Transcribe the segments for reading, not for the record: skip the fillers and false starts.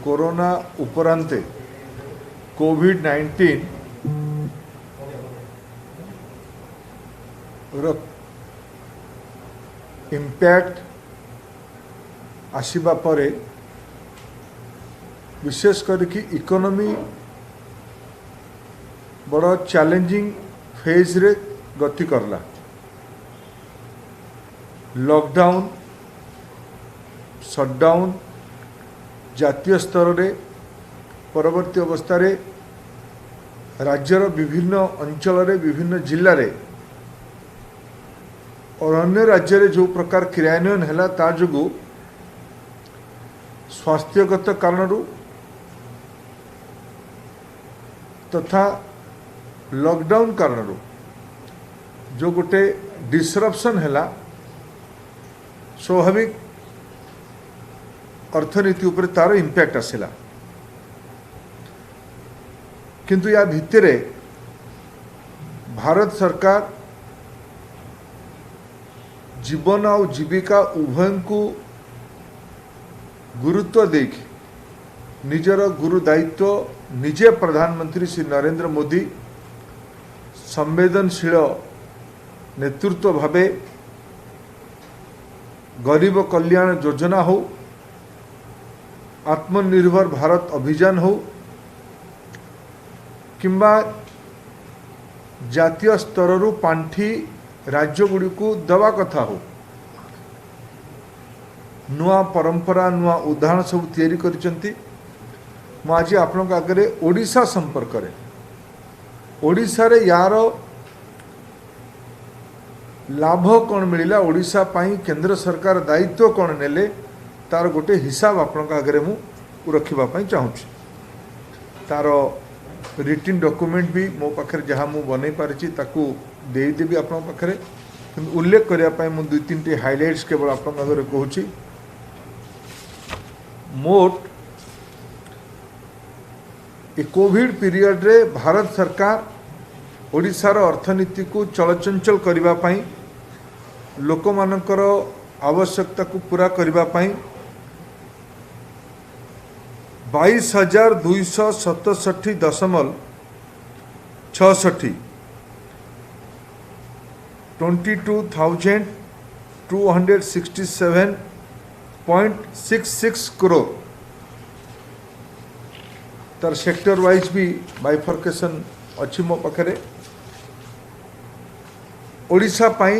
Corona उपरांते कोविड-19 impact आसीबा परे विशेष करके economy बड़ा चैलेंजिंग फेज रे गति करला। लॉकडाउन शटडाउन जातीय स्तर रे परवर्ती अवस्था रे राज्यर विभिन्न अंचल रे विभिन्न जिल्ला रे और अन्य राज्य रे जो प्रकार क्रियान्वयन है ता जो स्वास्थ्यगत कारण तथा लॉकडाउन कारण जो गोटे डिसरप्शन है स्वाभाविक अर्थनीति उपर तार इम्पैक्ट आसला। किंतु या भितरे भारत सरकार जीवन और जीविका उभय को गुरुत्व देख निजर गुरु दायित्व निजे प्रधानमंत्री श्री नरेंद्र मोदी संवेदनशील नेतृत्व भावे गरीब कल्याण योजना हो आत्मनिर्भर भारत अभियान हो किंबा जातीय स्तर पांठी राज्य गुड़ी को दवा कथा हो नुआ परंपरा नुआ उदाहरण सब तैयारी करिसेंती। मु आज आपनक आगे ओडिशा संपर्क रे ओडिशा रे यार लाभ कौन मिला ओडिशा पाई केंद्र सरकार दायित्व कौन नेले तार गोटे हिसाब आपनक आगे मु रखिबा पाई चाहूची। तार रिटिन डॉक्यूमेंट भी मो पाखरे जहाँ मु बनै पारिछि ताकू देई देबी आपन पाखरे किंतु उल्लेख करिया पाई मु दुई तीन टी हाइलाइट्स केवल आपन आगे कहूची। मोट ए कोविड पीरियड रे भारत सरकार ओडिशार अर्थनीति को चलचंचल करबा पाई लोक मानकर आवश्यकता को पूरा करबा पाई 22,267.66 22,267.66 करोड़ तार सेक्टर वाइज भी बाइफर्केशन अच्छी मो पाखरे ओडिशा पाई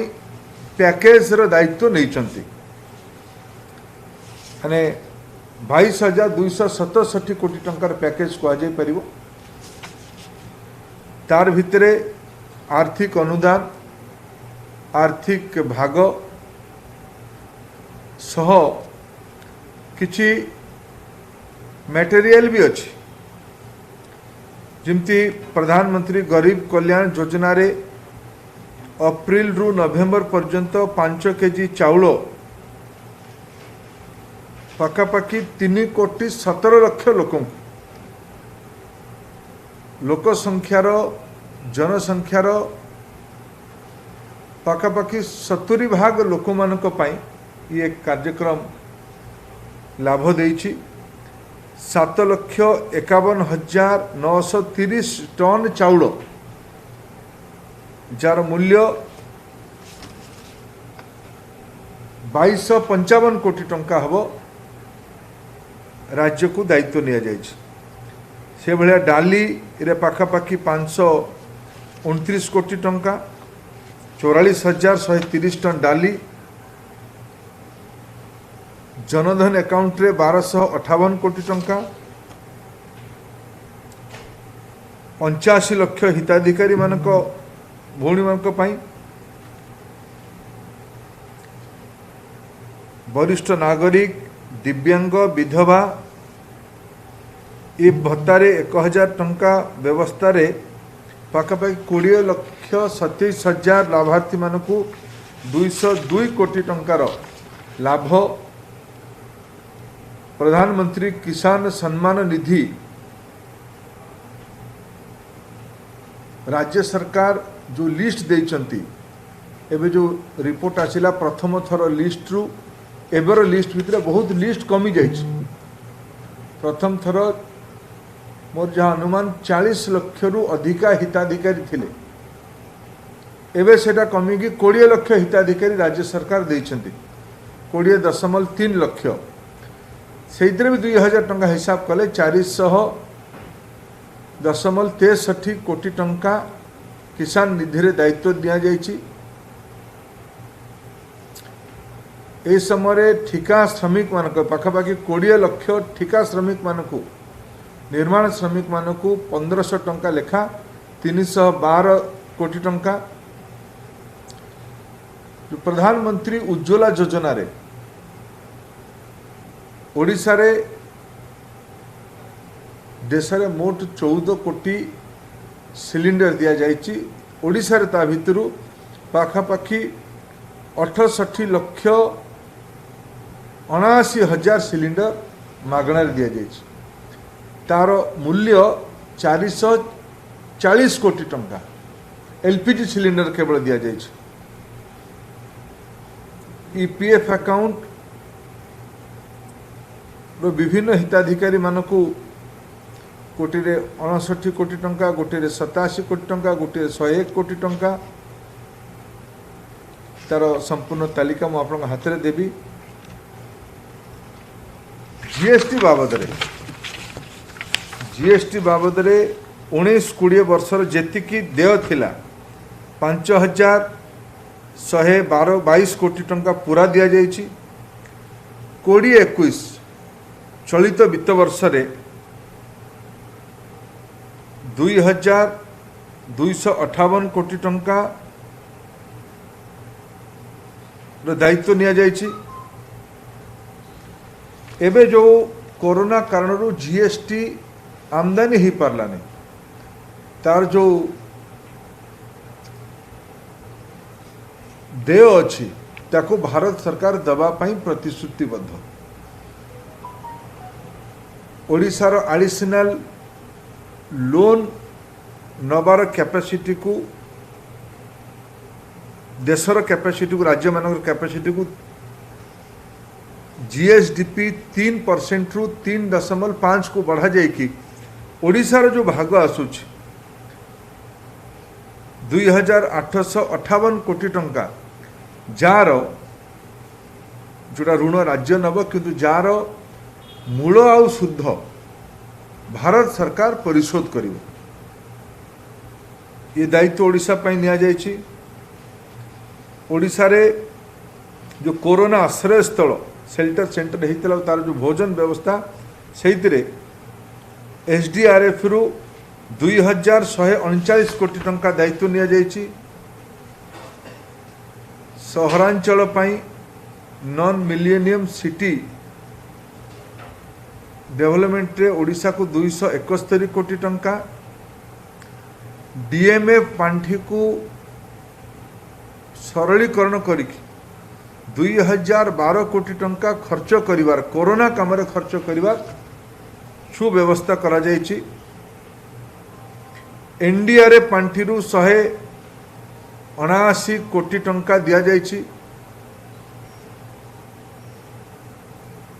पैकेज रो दायित्व नहीं चंती माने 22,267 कोटी टंकार पैकेज को आज परिबो। तार भितरे आर्थिक अनुदान आर्थिक भाग सह किछि मटेरियल भी अच्छी जिमती प्रधानमंत्री गरीब कल्याण योजना रे अप्रैल रु नवेम्बर पर्यंत 5 केजी चाउल पाखापाखि 3,17 लाख लोक संख्यार जनसंख्यार पाखापाखि 70% लोक मानक पाई ये कार्यक्रम लाभ देइछि। 7,51,930 टन चाउल जार मूल्य 2255 कोटी टंका हबो राज्य को दायित्व निया जाइछि। से भलिया डाली रे पाखापाखि 529 कोटी टंका 44,130 टन डाली जनधन अकाउंट रे 1258 कोटी टंका 85 लाख हिताधिकारी मानक भौणी मानक पाई वरिष्ठ नागरिक दिव्यांग विधवा ये भत्तारे 1,000 टंका व्यवस्था रे पाखापाखि 20,27,000 लाभार्थी मानकू 202 कोटी टंकार लाभ प्रधानमंत्री किसान सम्मान निधि राज्य सरकार जो लिस्ट देइचंती एबे जो रिपोर्ट आसिला प्रथम थर लिस्ट रु एबर लिस्ट भितर बहुत लिस्ट कमी जाइछ प्रथम थर मोर जहाँ अनुमान 40 लक्ष रु अधिका हिताधिकारी थिले एवं सेटा कमिकी 20 लक्ष हिताधिकारी राज्य सरकार देइछन्ति 20.3 लक्ष से भी 2000 टंका हिसाब कले 400.63 कोटी टंका किसान निधि रे दायित्व दिया जाइछि। ए समय ठिका श्रमिक मानक पाखापाखि 20 लक्ष ठिका श्रमिक मानक निर्माण श्रमिक मानक 1500 टंका लेखा 312 कोटी टंका जो प्रधानमंत्री उज्ज्वला योजना रे ओडिशा रे देश रे मोट 14 कोटी सिलिंडर दिया जाइछि। ओडिशा रे ता भितरु पाखापाखि 68 लक्ष 79,000 सिलिंडर मागणार दिया जाइछि। तार मूल्य 440 कोटी टंका एलपीजी सिलिंडर केवल दिया जाइछि। ईपीएफ अकाउंट रो विभिन्न हिताधिकारी मानकू गोटे 59 कोटी टंका गोटे 87 कोटी टंका गोटे 101 कोटी टंका तार संपूर्ण तालिका मु आपन हाथ रे देबी। जीएसटी बाबद रे 19-20 वर्षर जेतिकी देय थिला 5122 कोटी टंका पूरा दिया जाइछि। 2021 चलित वित्त वर्ष रे 2258 कोटी टंका दायित्व निया जाइछि। एबे जो कोरोना कारण जीएसटी आमदानी ही पारला नहीं तार जो देय अच्छी ताको भारत सरकार दबा पाई प्रतिश्रुतिबद्ध। ओडिशार एडिशनल लोन नबार कैपेसिटी को देशर कैपेसिटी को राज्य मानक कैपेसिटी को जीएसडीपी 3% रु 3.5 को बढ़ा जाइकी ओडिशार जो भाग आसुछि 2858 कोटी टंका जार जोटा ऋण राज्य नब किंतु जार मूल आउ शुद्ध भारत सरकार परिशोध करिवो। ये दायित्व ओडिशा पई निया जाइछि। ओडिशा रे जो कोरोना आश्रय स्थल शेल्टर सेंटर होता तार जो भोजन व्यवस्था से एसडीआरएफ रु 2139 कोटी टंका दायित्व निया जाइछि। सहरांचल पाई नॉन मिलेनियम सिटी डेवलपमेंट रे ओडिशा को 271 कोटी टंका डीएमएफ पांठी को सरलीकरण करिकी 2012 कोटी टंका खर्च करिवार कोरोना काम रे खर्च करिवार सुव्यवस्था करा जाइछि। एनडीआरएफ पांठी रु 179 कोटी टंका दिया जाइछि।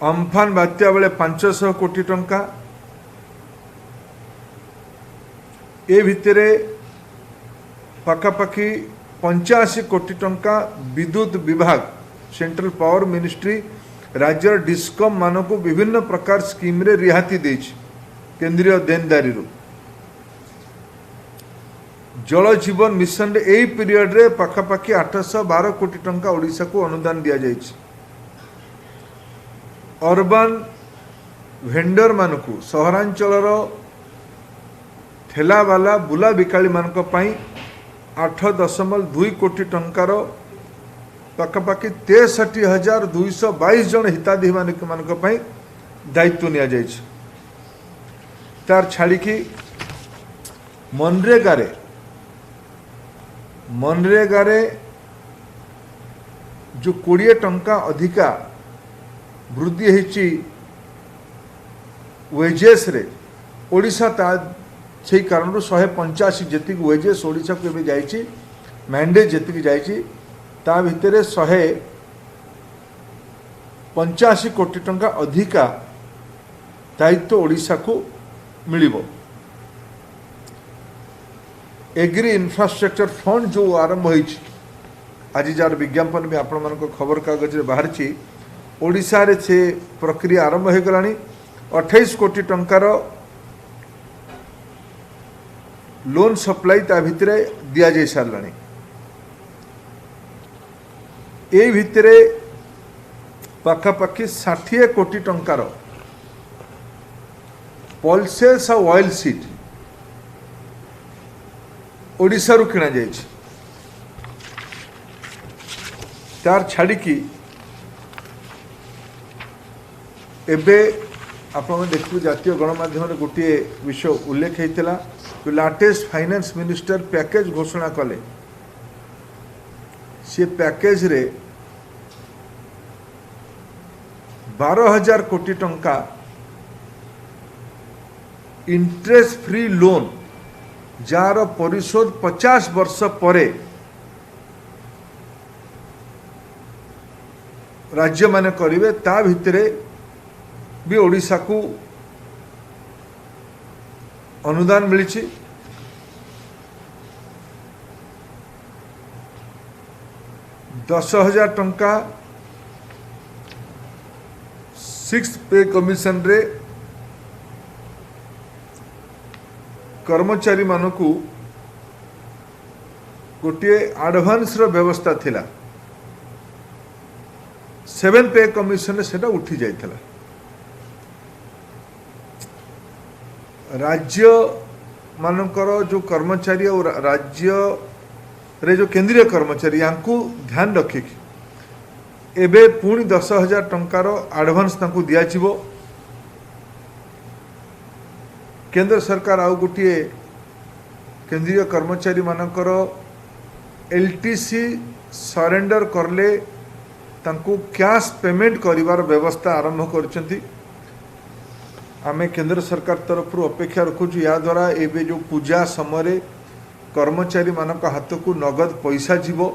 अम्फान बात्या बेले 500 कोटी टंका ए भितरे पाखापाखि 85 कोटी टंका विद्युत विभाग सेंट्रल पावर मिनिस्ट्री राज्य डिस्कम मानक विभिन्न प्रकार स्कीम रे रिहाती देछि। केंद्रीय देनदारी रु जल जीवन मिशन रे एई पीरियड रे पाखापाखि 812 कोटी टंका ओडिशा को अनुदान दिया जाइछि। अर्बन वेंडर मानकू सहरांचलर ठेलावाला बुला बिकाली मानक पाई 8.2 कोटी टंकार पाखापाखि 63,222 जन हिताधिकारी मानक पाई दायित्व निया जाइछि। तार छाड़िकी मनरेगा रे जो 20 टंका अधिका वृद्धि होती वेजेस रे ओडिशा ता से कारण 185 जी वेजेस ओडिशा को एवं जाइए मैंडेज जी जाइए ता भितर 185 कोटी टंका अधिका दायित्व ओडिशा को मिलिबो। एग्री इंफ्रास्ट्रक्चर फंड जो आरंभ होइछि आज जार विज्ञापन भी आपण मानक खबर कागज रे बाहरछि ओडिशा रे से प्रक्रिया आरंभ हो गलानी 28 कोटी टंकार लोन सप्लाई ता भितरे दिया जाय सारलानी। ए भितरे पाखापाखि 60 कोटी टंकार पल्सेस और ऑयल सीड ओडिशा रु किना जायछि। तार छाड़ी की एबे आपण देखु जातीय गणमाध्यम रे गोटे विषय उल्लेख होता जो लाटेस्ट फाइनेंस मिनिस्टर पैकेज घोषणा कले से पैकेज रे 12,000 कोटी टंका इंटरेस्ट फ्री लोन जार परिशोध 50 वर्ष परे राज्य माने करिवे ता भितरे भी ओडिशा को अनुदान मिली। 10,000 टंका 6th पे कमिशन रे कर्मचारी मानकू गोटे एडवांस रो व्यवस्था थिला 7th पे कमिशन रे सेटा उठी जाइथिला। राज्य मानकर जो कर्मचारी और राज्य रे जो केंद्रीय कर्मचारी यांकू ध्यान रखिक एबे पुणी 10,000 टंकार एडवांस तांकू दिया जिवो। केंद्र सरकार आउ गोटे केंद्रीय कर्मचारी मानकर एलटीसी सरेंडर करले तांकू कैश पेमेंट करिवार व्यवस्था आरंभ करछंती। आमे केंद्र सरकार तरफ अपेक्षा रखुछु या द्वारा एबे जो पूजा समय कर्मचारी मानक हाथ को नगद पैसा जीवो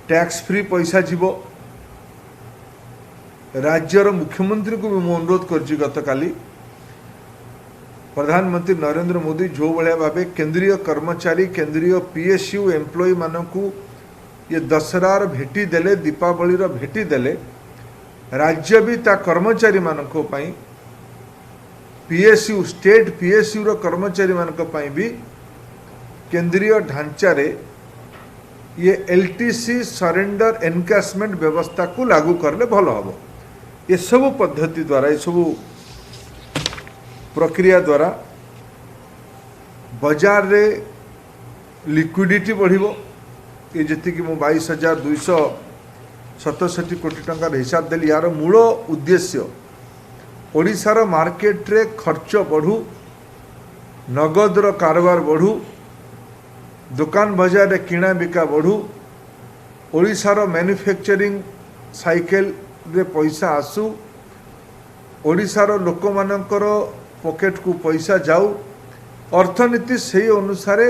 टैक्स फ्री पैसा जीवो। राज्यर मुख्यमंत्री को भी मु अनुरोध करछि गतकाली प्रधानमंत्री नरेंद्र मोदी जो भाया भावे केंद्रीय कर्मचारी केंद्रीय पीएसयू एम्प्लॉई मानकू ये दशहरार भेटी देले दीपावलीर भेटी देले राज्य भी ता कर्मचारी मानक पीएसयू स्टेट पीएसयू रो कर्मचारी मानक भी केंद्रीय ढांचा रे ये एलटीसी सरेंडर एनकैशमेंट व्यवस्था को लागू करले भल हम। ये सब पद्धति द्वारा ये सब प्रक्रिया द्वारा बाजार रे लिक्विडिटी बढ़िबो। ये जति कि मु 22,267 कोटी टंकार हिसाब देली यार मूल उद्देश्य ओडिशार मार्केट रे खर्च बढ़ू नगदर कारोबार बढ़ू दुकान बाजार रे किणा बिका बढ़ू ओडिशार मैन्युफैक्चरिंग साइकिल रे पैसा आसू ओडिशार लोक मानकर पॉकेट को पैसा जाऊ अर्थनीति से अनुसार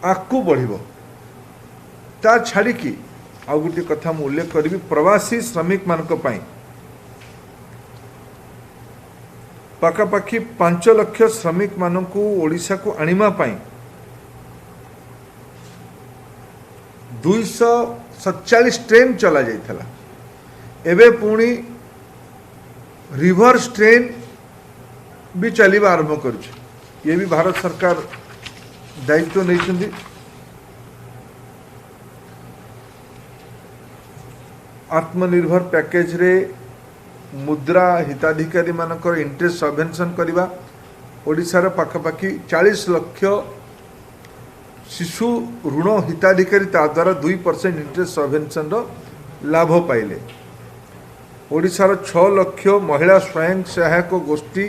आगू बढ़िबो। ता छाड़ी की आउ गोटे कथा मु उल्लेख करी प्रवासी श्रमिक मानक पई पाखापाखि 5 लाख श्रमिक मानकू ओडिशा को आनिमा पई 247 ट्रेन चला जाइथला। एबे पुणी रिवर्स ट्रेन भी चलवा आरंभ कर ये भी भारत सरकार दायित्व नहीं। आत्मनिर्भर पैकेज रे मुद्रा हिताधिकारी मानकर इंटरेस्ट सबवेंशन करवा ओडिशार पाखापाखि 40 लाख शिशु ऋण हिताधिकारी ता द्वारा 2% इंटरेस्ट सबवेंशन लाभ पाइले। ओडिशार 6 लाख महिला स्वयं सहायक गोष्ठी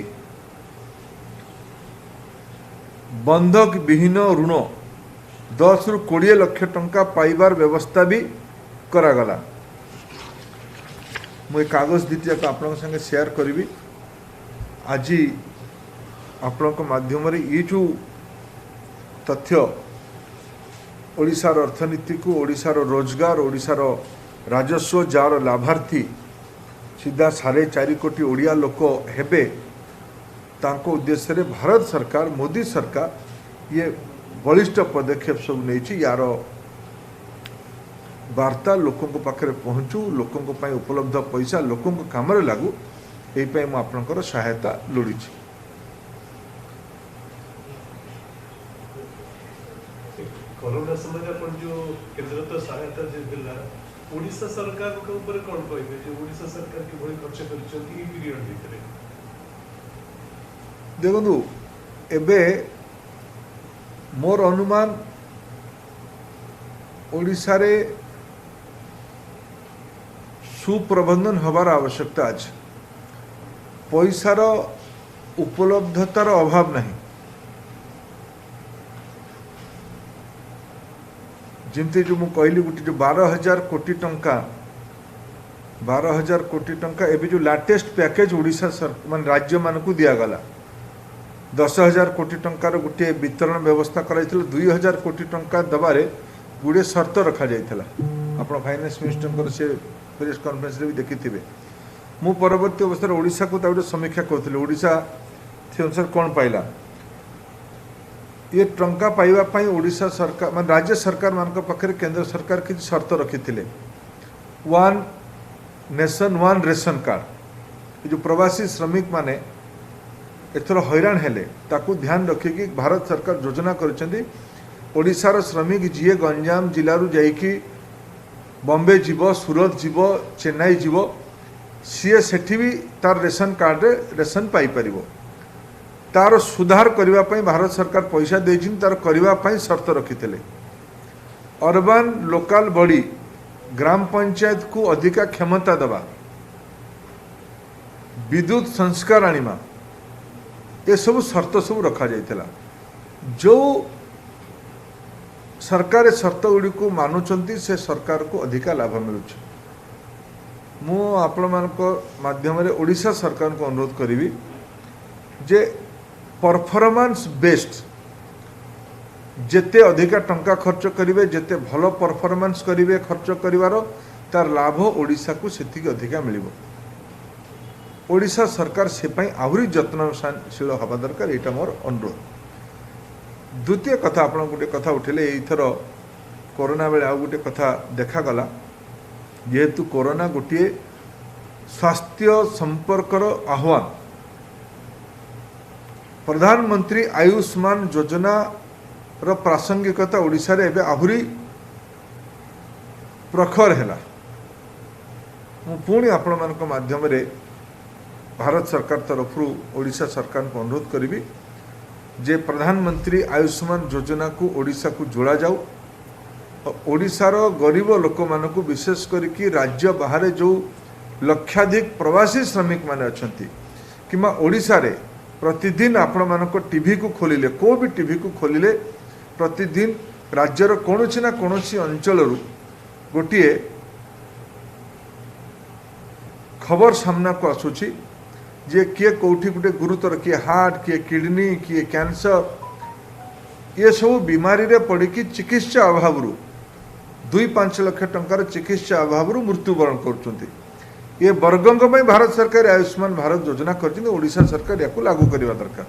बंधक विहीन ऋण 10 रु 20 लाख टंका पाइबार व्यवस्था भी करागला। मु कागज दीटी जाक आपण संगे शेयर करी आज आपण माध्यम ये जो तथ्य ओडिशार अर्थनीति को ओडिशार रोजगार ओडिशार राजस्व जार लाभार्थी सीधा 4.5 कोटी ओडिया लोक हेबे तांको उद्देश्य रे भारत सरकार मोदी सरकार ये बलिष्ठ पदक्षेप सब नहीं यार वार्ता लोकों को पाखे पहुँचू लोकों को पाई उपलब्ध पैसा लोकों को काम लागू यही मुझे आपंकर सहायता लोड़ी। कोरोना समय पर जो केंद्र तो सहायता दिला ओडिशा सरकार के ऊपर कौन कहबे जे ओडिशा सरकार के भली खर्च करछंती ई पीरियड भितरे देखो एबे मोर अनुमान ओडिशा रे सुप्रबंधन हबार आवश्यकता अछि पैसार उपलब्धतार अभाव नहीं जमती जो मुझे कहली गोटे जो 12,000 कोटी टंका 12,000 कोटी टंका एबे जो लाटेस्ट पैकेज ओडिशा मान राज्य मान को दिगला 10,000 कोटी टंकार गोटे वितरण व्यवस्था कर 2,000 कोटी टंका दबारे गुड़े शर्त रखा जाइथिला आप फाइनेंस मिनिस्टर से प्रेस कॉन्फ्रेंस भी देखी मु परवर्ती अवस्था ओडिशा को गोटे समीक्षा करूँ ओडिशा से अनुसार कौन पाइला ये टंका पाइबा ओडिशा सरकार मान राज्य सरकार मान पाखे केंद्र सरकार किसी शर्त रखी थे 1 नेशन 1 रेशन कार्ड जो प्रवासी श्रमिक माने एथर हैरान हेले ताकू ध्यान रखिकी भारत सरकार योजना कर ओडिशार श्रमिक जीए गंजाम जिलू जाइकी बॉम्बे जीव सूरत जीव चेन्नई जीव सीए सेठी भी तार रेशन कार्ड रेशन पाई परिबो तार सुधार करने भारत सरकार पैसा देछि तार करने शर्त रखी थे अर्बन लोकल बॉडी ग्राम पंचायत को अधिका क्षमता दबा विद्युत संस्कार आनिमा ये सब शर्त सब रखा जाइथिला जो सरकार शर्त गुड़ी को मानुचंती से सरकार को अधिका लाभ मिलुछ मु आपण माध्यम रे ओडिशा सरकार को अनुरोध करी जे परफॉर्मेंस बेस्ड जेते अधिका टंका खर्च करिवे जेते भलो परफॉर्मेंस करिवे खर्च करिवार तार लाभ ओडिशा को सेतिक अधिका मिलिबो ओडिशा सरकार से पई आहुरी यत्नशील हवा दरकार एटा मोर अनुरोध। द्वितीय कथा आप गोटे कथा उठेले एथर कोरोना बेले आउ गोटे कथा देखागला जेहेतु कोरोना गोटे स्वास्थ्य संपर्कर आह्वान प्रधानमंत्री आयुष्मान योजना रो प्रासंगिकता ओडिशा रे एबे आहुरी प्रखर हैला मु पुणी आपण मानक माध्यम रे भारत सरकार तरफ ओडिशा सरकार को अनुरोध करी जे प्रधानमंत्री आयुष्मान योजना को ओडिशा को जोड़ा जाऊ ओडिशार गरीब लोक मान को विशेष करके राज्य बाहर जो लक्षाधिक प्रवासी श्रमिक माने अछंती किमा ओडिशा रे प्रतिदिन आपण मानक टीवी को खोलिले को भी टीवी को खोलिले प्रतिदिन राज्यर कौनसी ना कौनसी अंचल गोटे खबर सामना को आसुची जे किए कौटी गोटे गुरुतर किए हार्ट किए किडनी किए कैंसर ये सब बीमारी रे पड़ी चिकित्सा अभाव 2-5 लाख टंकार चिकित्सा अभाव मृत्युवरण कर ये वर्गों भारत सरकार आयुष्मान भारत योजना कर ओडिशा सरकार या लागू करने दरकार।